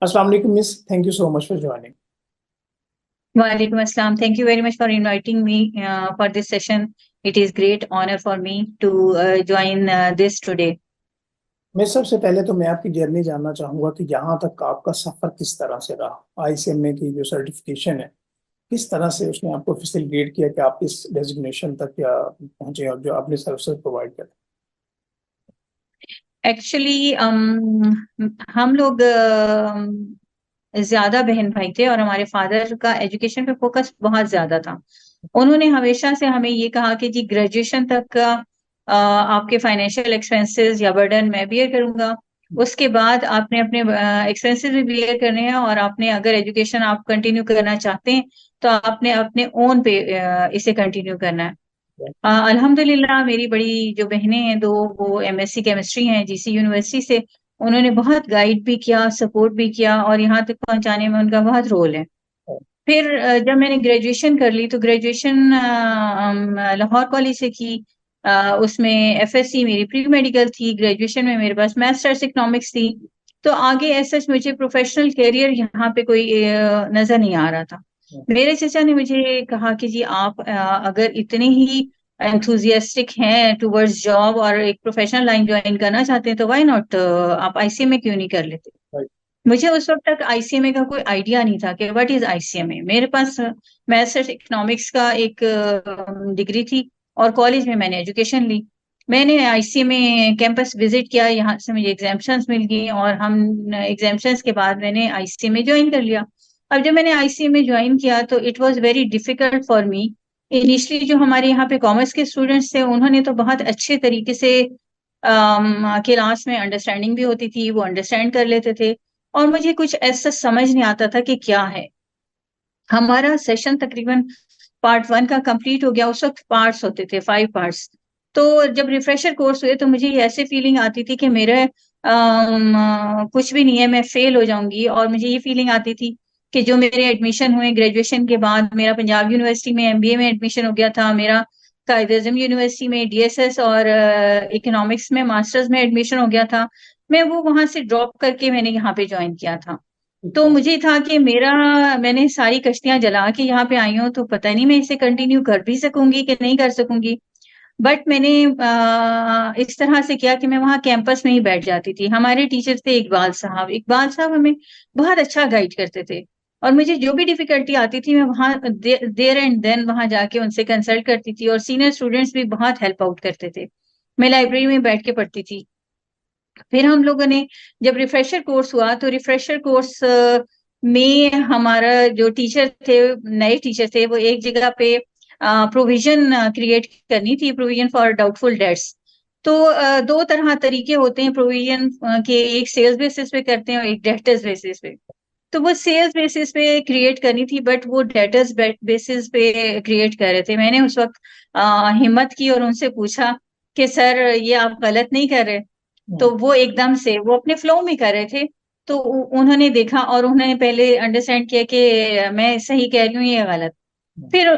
Assalamu alaikum, miss. Thank you so much for joining. Walaikum Assalam. Thank you very much for inviting me for this session. It is great honor for me to join this today. मैं सबसे पहले तो मैं आपकी journey जानना चाहूंगा कि यहाँ तक का आपका सफर किस तरह से रहा। आईसीएमए की जो सर्टिफिकेशन है किस तरह से उसने आपको फैसिलिटेट किया कि आप इस डेजिग्नेशन तक या पहुंचे और जो आपने सर्विसेज प्रोवाइड कर। एक्चुअली हम लोग ज्यादा बहन भाई थे और हमारे फादर का एजुकेशन पे फोकस बहुत ज्यादा था। उन्होंने हमेशा से हमें ये कहा कि जी ग्रेजुएशन तक का आपके फाइनेंशियल एक्सपेंसेस या बर्डन मैं बियर करूंगा, उसके बाद आपने अपने एक्सपेंसेस भी बियर करने हैं और आपने अगर एजुकेशन आप कंटिन्यू करना चाहते हैं तो आपने अपने ओन पे इसे कंटिन्यू करना है। अल्हम्दुलिल्लाह मेरी बड़ी जो बहनें हैं दो, वो एमएससी केमिस्ट्री हैं जीसी यूनिवर्सिटी से। उन्होंने बहुत गाइड भी किया, सपोर्ट भी किया और यहाँ तक पहुंचाने में उनका बहुत रोल है। फिर जब मैंने ग्रेजुएशन कर ली तो ग्रेजुएशन लाहौर कॉलेज से की। उसमें एफएससी मेरी प्री मेडिकल थी, ग्रेजुएशन में मेरे पास मास्टर्स इकोनॉमिक्स थी। तो आगे ऐसा मुझे प्रोफेशनल करियर यहाँ पे कोई नजर नहीं आ रहा था। मेरे चाचा ने मुझे कहा कि जी आप अगर इतने ही एंथुजियास्टिक हैं टुवर्ड्स जॉब और एक प्रोफेशनल लाइन ज्वाइन करना चाहते हैं तो व्हाई नॉट आप आईसीएमए क्यों नहीं कर लेते। मुझे उस वक्त तक आईसीएमए का कोई आइडिया नहीं था कि व्हाट इज आईसीएमए। मेरे पास मास्टर्स इकोनॉमिक्स का एक डिग्री थी और कॉलेज में मैंने एजुकेशन ली। मैंने आईसीएमए कैंपस विजिट किया, यहाँ से मुझे एग्जाम्पशंस मिल गई और हम एग्जाम्पशंस के बाद मैंने आईसीएमए ज्वाइन कर लिया। अब जब मैंने आईसीएमए ज्वाइन किया तो it was very difficult for me. Initially जो हमारे यहाँ पे कॉमर्स के स्टूडेंट्स थे उन्होंने तो बहुत अच्छे तरीके से क्लास में अंडरस्टैंडिंग भी होती थी, वो अंडरस्टैंड कर लेते थे और मुझे कुछ ऐसा समझ नहीं आता था कि क्या है। हमारा सेशन तकरीबन पार्ट 1 का कंप्लीट हो गया। उस वक्त पार्ट्स होते थे 5 पार्ट्स। तो जब रिफ्रेशर कोर्स हुए तो मुझे ऐसे फीलिंग आती थी कि मेरे कुछ भी नहीं है, मैं फेल हो जाऊंगी। और मुझे ये फीलिंग आती थी कि जो मेरे एडमिशन हुए ग्रेजुएशन के बाद, मेरा पंजाब यूनिवर्सिटी में एमबीए में एडमिशन हो गया था, मेरा कायद आज़म यूनिवर्सिटी में डीएसएस और इकोनॉमिक्स में मास्टर्स में एडमिशन हो गया था। मैं वो वहां से ड्रॉप करके मैंने यहाँ पे ज्वाइन किया था। तो मुझे था कि मैंने सारी कश्तियां जला के यहाँ पे आई हूँ तो पता नहीं मैं इसे कंटिन्यू कर भी सकूंगी कि नहीं कर सकूंगी। बट मैंने इस तरह से किया कि मैं वहाँ कैंपस में ही बैठ जाती थी। हमारे टीचर थे इकबाल साहब हमें बहुत अच्छा गाइड करते थे और मुझे जो भी डिफिकल्टी आती थी मैं वहाँ देर एंड देन वहां जाके उनसे कंसल्ट करती थी और सीनियर स्टूडेंट्स भी बहुत हेल्प आउट करते थे। मैं लाइब्रेरी में बैठ के पढ़ती थी। फिर हम लोगों ने जब रिफ्रेशर कोर्स हुआ तो रिफ्रेशर कोर्स में हमारा जो टीचर थे, नए टीचर थे, वो एक जगह पे प्रोविजन क्रिएट करनी थी, प्रोविजन फॉर डाउटफुल डेट्स। तो दो तरह तरीके होते हैं प्रोविजन के, एक सेल्स बेसिस पे करते हैं और एक डेटर्स बेसिस पे। तो वो सेल्स बेसिस पे क्रिएट करनी थी बट वो डेटर्स बेसिस पे क्रिएट कर रहे थे। मैंने उस वक्त हिम्मत की और उनसे पूछा कि सर ये आप गलत नहीं कर रहे। तो वो एकदम से वो अपने फ्लो में कर रहे थे। तो उन्होंने देखा और उन्होंने पहले अंडरस्टैंड किया कि मैं सही कह रही हूँ ये गलत। फिर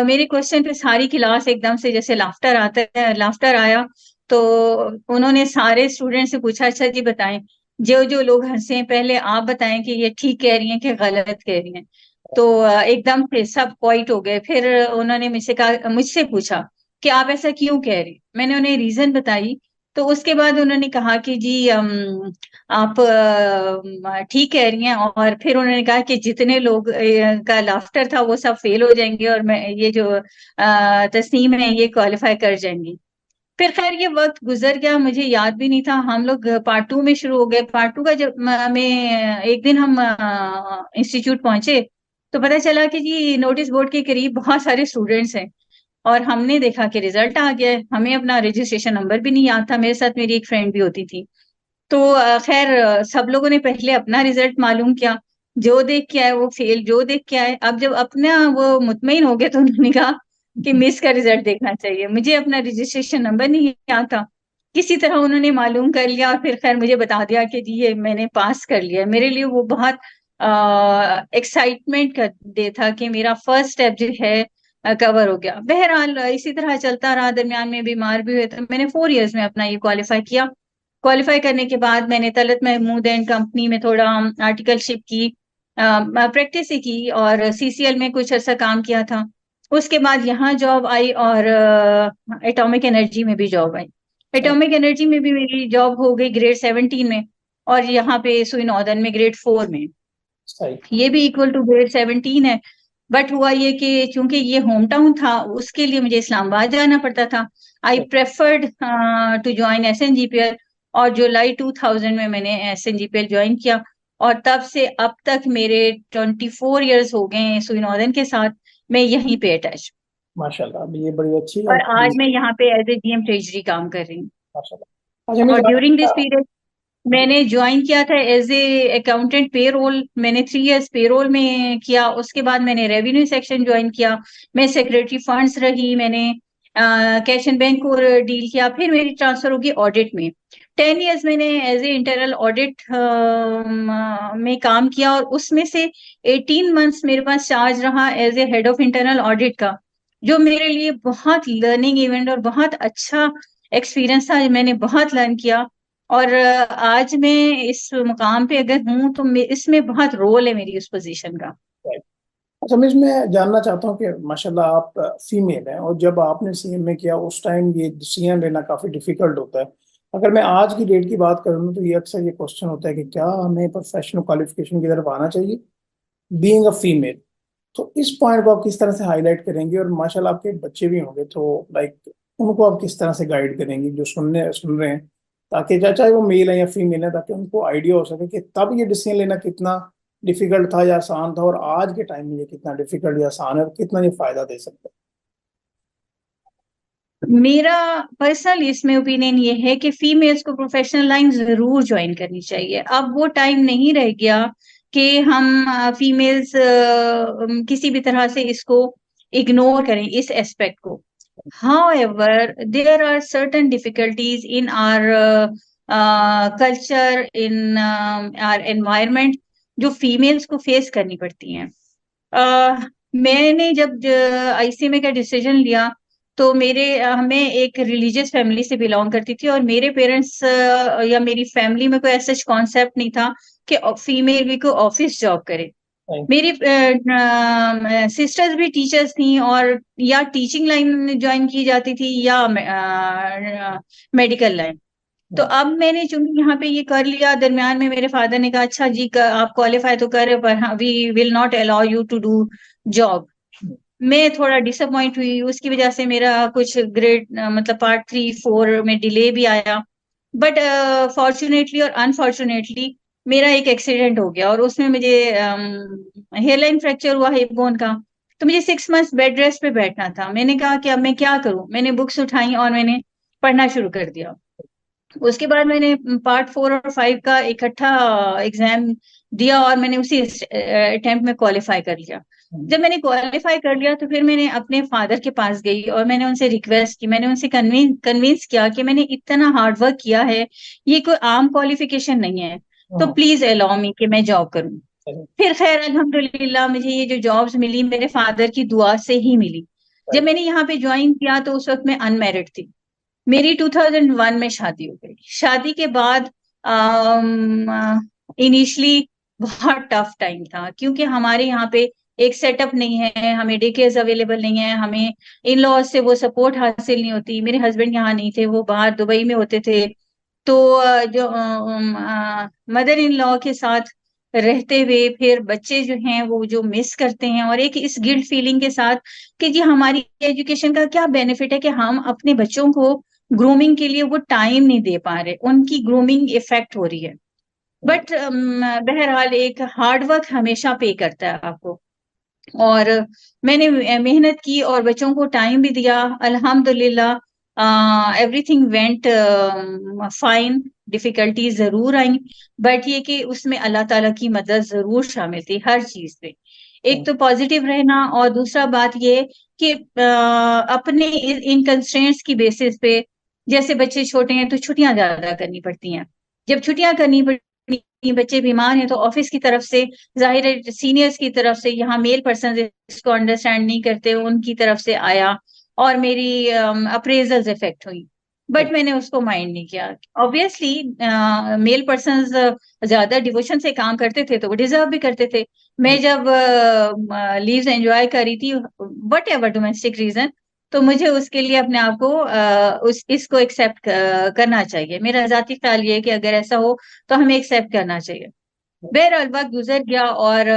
मेरे क्वेश्चन पे सारी क्लास एकदम से जैसे लाफ्टर आता है, लाफ्टर आया। तो उन्होंने सारे स्टूडेंट से पूछा अच्छा जी बताएं, जो जो लोग हंसे हैं पहले आप बताएं कि ये ठीक कह रही हैं कि गलत कह रही हैं। तो एकदम से सब क्वाइट हो गए। फिर उन्होंने मुझसे पूछा कि आप ऐसा क्यों कह रही हैं? मैंने उन्हें रीजन बताई। तो उसके बाद उन्होंने कहा कि जी आप ठीक कह रही हैं। और फिर उन्होंने कहा कि जितने लोग का लाफ्टर था वो सब फेल हो जाएंगे और मैं ये जो तस्नीम है ये क्वालिफाई कर जाएंगी। फिर खैर ये वक्त गुजर गया, मुझे याद भी नहीं था। हम लोग पार्ट 2 में शुरू हो गए। पार्ट 2 का जब में एक दिन हम इंस्टीट्यूट पहुंचे तो पता चला कि जी नोटिस बोर्ड के करीब बहुत सारे स्टूडेंट्स हैं और हमने देखा कि रिजल्ट आ गया है। हमें अपना रजिस्ट्रेशन नंबर भी नहीं याद था। मेरे साथ मेरी एक फ्रेंड भी होती थी। तो खैर सब लोगों ने पहले अपना रिजल्ट मालूम किया। जो देख के आए वो फेल, जो देख के आए। अब जब अपना वो मुतमईन हो गए तो उन्होंने कहा कि मिस का रिजल्ट देखना चाहिए। मुझे अपना रजिस्ट्रेशन नंबर नहीं याद था। किसी तरह उन्होंने मालूम कर लिया और फिर खैर मुझे बता दिया कि जी ये मैंने पास कर लिया। मेरे लिए वो बहुत एक्साइटमेंट का डे था कि मेरा फर्स्ट स्टेप जो है कवर हो गया। बहरहाल इसी तरह चलता रहा, दरमियान में बीमार भी हुए तो मैंने 4 इयर्स में अपना ये क्वालिफाई किया। क्वालिफाई करने के बाद मैंने तलत महमूद एंड कंपनी में थोड़ा आर्टिकलशिप की, प्रैक्टिस ही की, और सीसीएल में कुछ अर्सा काम किया था। उसके बाद यहाँ जॉब आई और एटॉमिक एनर्जी में भी जॉब आई। एटॉमिक एनर्जी में भी मेरी जॉब हो गई ग्रेड 17 में, और यहाँ पे सुई नॉर्दर्न में ग्रेड 4 में। सही। ये भी इक्वल टू ग्रेड 17 है। बट हुआ ये कि चूंकि ये होम टाउन था, उसके लिए मुझे इस्लामाबाद जाना पड़ता था। I preferred to join SNGPL, और जुलाई 2000 में मैंने SNGPL ज्वाइन किया, और तब से अब तक मेरे 24 इयर्स हो गए हैं सुई नॉर्दर्न के साथ। मैं यहीं पे अटैच, माशाल्लाह, अभी ये बड़ी अच्छी और आपकी। आज मैं यहाँ पे एज ए GM ट्रेजरी काम कर रही हूँ। माशाल्लाह। अच्छा, मैं और जानना ड्यूरिंग दिस चाहता। पीरियड मैंने ज्वाइन किया था एज ए अकाउंटेंट पे रोल। मैंने 3 इयर्स पे रोल में किया, उसके बाद मैंने रेवेन्यू सेक्शन ज्वाइन किया। मैं सेक्रेटरी फंड्स रही, मैंने कैश एंड बैंक को डील किया, फिर मेरी ट्रांसफर होगी ऑडिट में। 10 इयर्स मैंने एज ए इंटरनल ऑडिट में काम किया, और उसमें से 18 मंथ्स मेरे पास चार्ज रहा as a head of internal audit का, जो मेरे लिए बहुत लर्निंग इवेंट और बहुत अच्छा एक्सपीरियंस था। मैंने बहुत लर्न किया, और आज मैं इस मुकाम पे अगर हूँ तो इसमें बहुत रोल है मेरी उस पोजीशन का। अच्छा, मैं इसमें जानना चाहता हूँ कि माशाल्लाह आप फीमेल हैं, और जब आपने सीएम में किया उस टाइम ये डिसीजन लेना काफ़ी डिफिकल्ट होता है। अगर मैं आज की डेट की बात करूँ तो ये अक्सर ये क्वेश्चन होता है कि क्या हमें प्रोफेशनल क्वालिफिकेशन की तरफ आना चाहिए बीइंग अ फीमेल। तो इस पॉइंट को आप किस तरह से हाईलाइट करेंगे, और माशाल्लाह आपके बच्चे भी होंगे, तो लाइक उनको आप किस तरह से गाइड करेंगे जो सुन रहे हैं, ताकि चाहे वो मेल है या फीमेल है, ताकि उनको आइडिया हो सके कि तब ये डिसीजन लेना कितना डिफिकल्ट था या आसान था, और आज के टाइम में ये कितना डिफिकल्ट या आसान है, और कितना ये फायदा दे सकता मेरा पर्सनल इसमें ओपिनियन ये है कि फीमेल्स को प्रोफेशनल लाइन जरूर ज्वाइन करनी चाहिए। अब वो टाइम नहीं रह गया कि हम फीमेल्स किसी भी तरह से इसको इग्नोर करें, इस एस्पेक्ट को। However, there are certain difficulties in our culture, in our environment, जो फीमेल्स को फेस करनी पड़ती हैं। मैंने जब ICMA का डिसीजन लिया, तो मैं एक रिलीजियस फैमिली से बिलोंग करती थी, और मेरे पेरेंट्स या मेरी फैमिली में कोई ऐसा कॉन्सेप्ट नहीं था कि फीमेल भी को ऑफिस जॉब करे। है? मेरी सिस्टर्स भी टीचर्स थी, और या टीचिंग लाइन ज्वाइन की जाती थी या मेडिकल लाइन। तो अब मैंने चूंकि यहाँ पे ये कर लिया, दरमियान में मेरे फादर ने कहा अच्छा जी आप क्वालिफाई तो कर रहे हो, पर we will not allow you to do job. मैं थोड़ा डिसअपॉइंट हुई, उसकी वजह से मेरा कुछ ग्रेड मतलब पार्ट 3 4 में डिले भी आया। बट फॉर्चुनेटली और अनफॉर्चुनेटली मेरा एक एक्सीडेंट हो गया, और उसमें मुझे हेयरलाइन फ्रैक्चर हुआ हिप बोन का। तो मुझे 6 मंथ्स बेड रेस्ट पे बैठना था। मैंने कहा कि अब मैं क्या करूं। मैंने बुक्स उठाई और मैंने पढ़ना शुरू कर दिया। उसके बाद मैंने पार्ट 4 और 5 का इकट्ठा एग्जाम दिया, और मैंने उसी अटेम्प्ट में क्वालिफाई कर लिया। जब मैंने क्वालिफाई कर लिया, तो फिर मैंने अपने फादर के पास गई और मैंने उनसे रिक्वेस्ट की, मैंने उनसे कन्विंस किया कि मैंने इतना हार्ड वर्क किया है, ये कोई आम क्वालिफिकेशन नहीं है, तो प्लीज अलाउ मी कि मैं जॉब करूं। फिर खैर अल्हम्दुलिल्लाह मुझे ये जो जॉब्स मिली मेरे फादर की दुआ से ही मिली। जब मैंने यहाँ पे ज्वाइन किया तो उस वक्त मैं अनमैरिड थी। मेरी 2001 में शादी हो गई। शादी के बाद इनिशियली बहुत टफ टाइम था, क्योंकि हमारे यहाँ पे एक सेटअप नहीं है, हमें डे केयर्स अवेलेबल नहीं है, हमें इन लॉज से वो सपोर्ट हासिल नहीं होती। मेरे हस्बैंड यहाँ नहीं थे, वो बाहर दुबई में होते थे। तो जो मदर इन लॉ के साथ रहते हुए फिर बच्चे जो हैं वो जो मिस करते हैं, और एक इस गिल्ट फीलिंग के साथ कि जी हमारी एजुकेशन का क्या बेनिफिट है कि हम अपने बच्चों को ग्रूमिंग के लिए वो टाइम नहीं दे पा रहे, उनकी ग्रूमिंग इफेक्ट हो रही है। बट बहरहाल एक हार्ड वर्क हमेशा पे करता है आपको, और मैंने मेहनत की और बच्चों को टाइम भी दिया। अल्हम्दुलिल्लाह एवरीथिंग वेंट फाइन। डिफिकल्टीज जरूर आई, बट ये कि उसमें अल्लाह ताला की मदद जरूर शामिल थी हर चीज पे। एक तो पॉजिटिव रहना, और दूसरा बात ये कि अपने इन कंस्ट्रेंट्स की बेसिस पे, जैसे बच्चे छोटे हैं तो छुट्टियां ज्यादा करनी पड़ती हैं। जब छुट्टियां करनी पड़ती, बच्चे बीमार हैं, तो ऑफिस की तरफ से, जाहिर है सीनियर्स की तरफ से, यहाँ मेल पर्सन इसको अंडरस्टैंड नहीं करते, उनकी तरफ से आया, और मेरी अप्रेजल्स इफेक्ट हुई। बट मैंने उसको माइंड नहीं किया। ऑब्वियसली मेल पर्सन्स ज्यादा डिवोशन से काम करते थे तो वो डिजर्व भी करते थे। मैं जब लीव्स एंजॉय कर रही थी वट एवर डोमेस्टिक रीजन, तो मुझे उसके लिए अपने आप को उस इसको एक्सेप्ट करना चाहिए। मेरा जाती ख्याल ये है कि अगर ऐसा हो तो हमें एक्सेप्ट करना चाहिए। बहरहाल वक्त गुजर गया और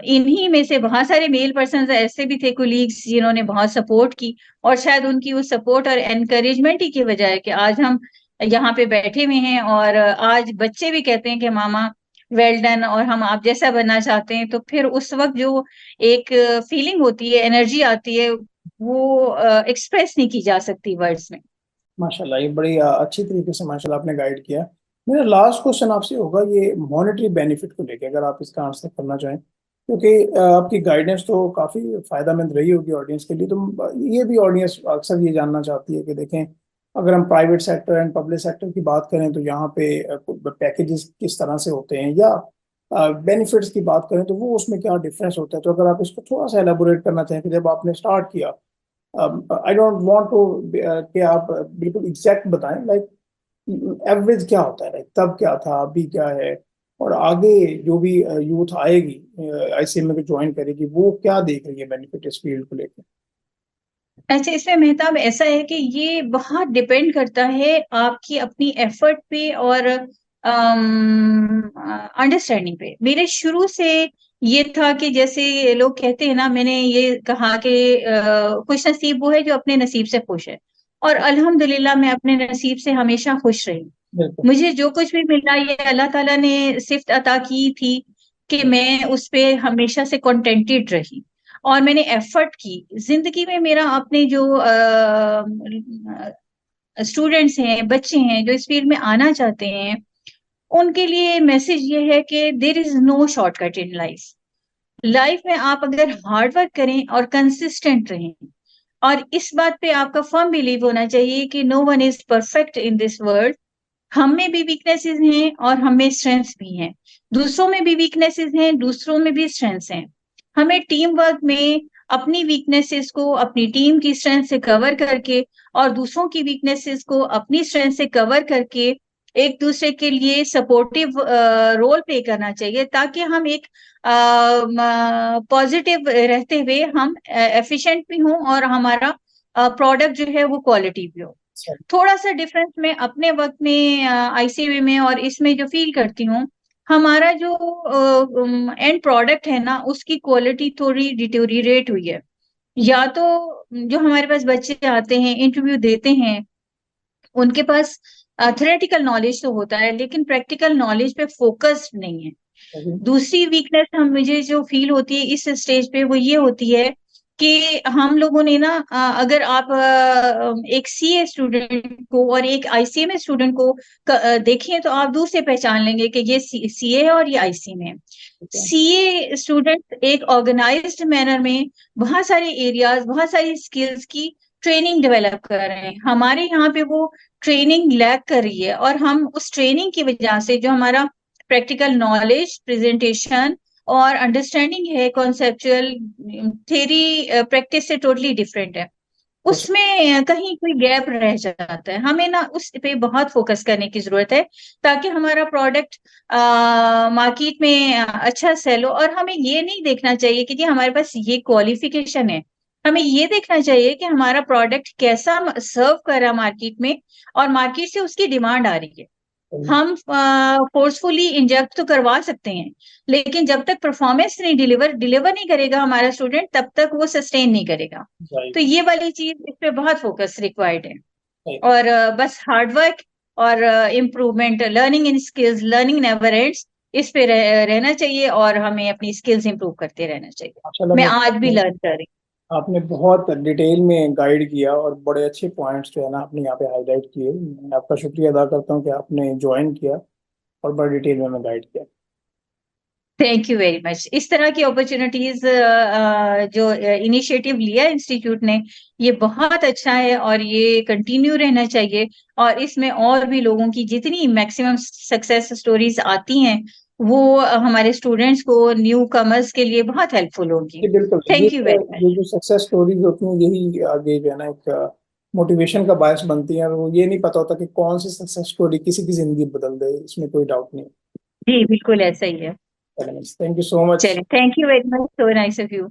इन्हीं में से बहुत सारे मेल पर्सन ऐसे भी थे कुलीग्स जिन्होंने बहुत सपोर्ट की, और शायद उनकी उस सपोर्ट और एनकरेजमेंट ही की वजह है कि आज हम यहाँ पे बैठे हुए हैं, और आज बच्चे भी कहते हैं कि मामा वेल डन, और हम आप जैसा बनना चाहते हैं। तो फिर उस वक्त जो एक फीलिंग होती है, एनर्जी आती है, वो एक्सप्रेस नहीं की जा सकती वर्ड्स में। माशाल्लाह, ये बड़ी अच्छी तरीके से माशाल्लाह आपने गाइड किया। मेरा लास्ट क्वेश्चन आपसे होगा ये मॉनेटरी बेनिफिट को लेके, अगर आप इसका आंसर करना चाहें, क्योंकि आपकी गाइडेंस तो काफ़ी फायदेमंद रही होगी ऑडियंस के लिए। तो ये भी ऑडियंस अक्सर ये जानना चाहती है कि देखें, अगर हम private sector and public sector की बात करें तो यहाँ पे पैकेजेस किस तरह से होते हैं, या बेनिफिट्स की बात करें तो वो उसमें क्या डिफरेंस होता है। तो अगर आप इसको थोड़ा सा एलेबोरेट करना चाहें कि जब आपने स्टार्ट किया, आई डोंट वांट टू कि आप बिल्कुल एग्जैक्ट बताएं, लाइक एवरेज क्या होता है, लाइक तब क्या था, अभी क्या है, और आगे जो भी यूथ आएगी आईसीएमए को ज्वाइन करेगी, वो क्या देख रही है बेनिफिट इस फील्ड को लेकर। अच्छा, इसमें मेहताब ऐसा है कि ये बहुत डिपेंड करता है आपकी अपनी एफर्ट पे और अंडरस्टैंडिंग पे। मेरे शुरू से ये था कि जैसे लोग कहते हैं ना, मैंने ये कहा कि खुश नसीब वो है जो अपने नसीब से खुश है, और अल्हम्दुलिल्लाह मैं अपने नसीब से हमेशा खुश रही। बिल्कुल। मुझे जो कुछ भी मिला ये अल्लाह ताला ने सिफ्त अता की थी कि मैं उस पे हमेशा से कंटेंटेड रही, और मैंने एफर्ट की जिंदगी में। मेरा अपने जो स्टूडेंट्स हैं, बच्चे हैं जो इस फील्ड में आना चाहते हैं, उनके लिए मैसेज ये है कि there is no shortcut in life. Life में आप अगर हार्ड वर्क करें और कंसिस्टेंट रहें, और इस बात पे आपका फर्म बिलीव होना चाहिए कि no one is perfect in this world. हम में भी वीकनेसेस हैं और हम में स्ट्रेंथ्स भी हैं, दूसरों में भी वीकनेसेस हैं, दूसरों में भी स्ट्रेंथ्स हैं। हमें टीम वर्क में अपनी वीकनेसेस को अपनी टीम की स्ट्रेंथ से कवर करके, और दूसरों की वीकनेसेस को अपनी स्ट्रेंथ से कवर करके एक दूसरे के लिए सपोर्टिव रोल प्ले करना चाहिए, ताकि हम एक पॉजिटिव रहते हुए हम एफिशिएंट भी हों और हमारा प्रोडक्ट जो है वो क्वालिटी भी हो। थोड़ा सा डिफरेंस मैं अपने वक्त में आईसीयू में और इसमें जो फील करती हूँ, हमारा जो एंड प्रोडक्ट है ना, उसकी क्वालिटी थोड़ी डिटोरिएट हुई है। या तो जो हमारे पास बच्चे आते हैं, इंटरव्यू देते हैं, उनके पास थ्योरेटिकल नॉलेज तो होता है लेकिन प्रैक्टिकल नॉलेज पे फोकस्ड नहीं है। दूसरी वीकनेस हम मुझे जो फील होती है इस स्टेज पे वो ये होती है कि हम लोगों ने ना अगर आप एक सीए स्टूडेंट को और एक आईसीएमए स्टूडेंट को देखें तो आप दूर से पहचान लेंगे कि ये सीए है और ये आईसीएमए है। सीए स्टूडेंट एक ऑर्गेनाइज्ड मैनर में बहुत सारे एरियाज, बहुत सारी स्किल्स की ट्रेनिंग डेवलप कर रहे हैं। हमारे यहाँ पे वो ट्रेनिंग लैक कर रही है, और हम उस ट्रेनिंग की वजह से जो हमारा प्रैक्टिकल नॉलेज, प्रेजेंटेशन और अंडरस्टैंडिंग है, कॉन्सेप्चुअल थ्योरी प्रैक्टिस से टोटली डिफरेंट है, उसमें कहीं कोई गैप रह जाता है। हमें ना उस पे बहुत फोकस करने की जरूरत है ताकि हमारा प्रोडक्ट मार्केट में अच्छा सेल हो। और हमें ये नहीं देखना चाहिए कि जी हमारे पास ये क्वालिफिकेशन है, हमें ये देखना चाहिए कि हमारा प्रोडक्ट कैसा सर्व कर रहा है मार्केट में, और मार्केट से उसकी डिमांड आ रही है। हम फोर्सफुली इंजेक्ट तो करवा सकते हैं, लेकिन जब तक परफॉर्मेंस नहीं डिलीवर नहीं करेगा हमारा स्टूडेंट, तब तक वो सस्टेन नहीं करेगा। तो ये वाली चीज, इस पे बहुत फोकस रिक्वायर्ड है। और बस हार्डवर्क और इम्प्रूवमेंट, लर्निंग इन स्किल्स, लर्निंग नेवर एंड्स, इस पे रहना चाहिए, और हमें अपनी स्किल्स इंप्रूव करते रहना चाहिए। मैं आज भी लर्न कर रही हूँ। आपने बहुत डिटेल में गाइड किया और बड़े अच्छे पॉइंट्स जो है ना आपने यहाँ पे हाईलाइट किए। मैं आपका शुक्रिया अदा करता हूँ कि आपने ज्वाइन किया और बड़े डिटेल में हमें गाइड किया। Thank you very much. इस तरह की अपॉर्चुनिटीज जो इनिशिएटिव लिया इंस्टीट्यूट ने, ये बहुत अच्छा है और ये कंटिन्यू रहना चाहिए, और इसमें और भी लोगों की जितनी मैक्सिमम सक्सेस स्टोरीज आती हैं वो हमारे स्टूडेंट्स को, न्यू कमर्स के लिए बहुत हेल्पफुल होगी। जी बिल्कुल। Thank you very much. ये जो सक्सेस स्टोरीज होती हैं यही आगे जो है ना एक मोटिवेशन का बायस बनती हैं और वो ये नहीं पता होता कि कौन सी सक्सेस स्टोरी किसी की जिंदगी बदल दे, इसमें कोई डाउट नहीं। जी बिल्कुल ऐसा ही है। Thank you so much. चलिए, thank you very much, so nice of you.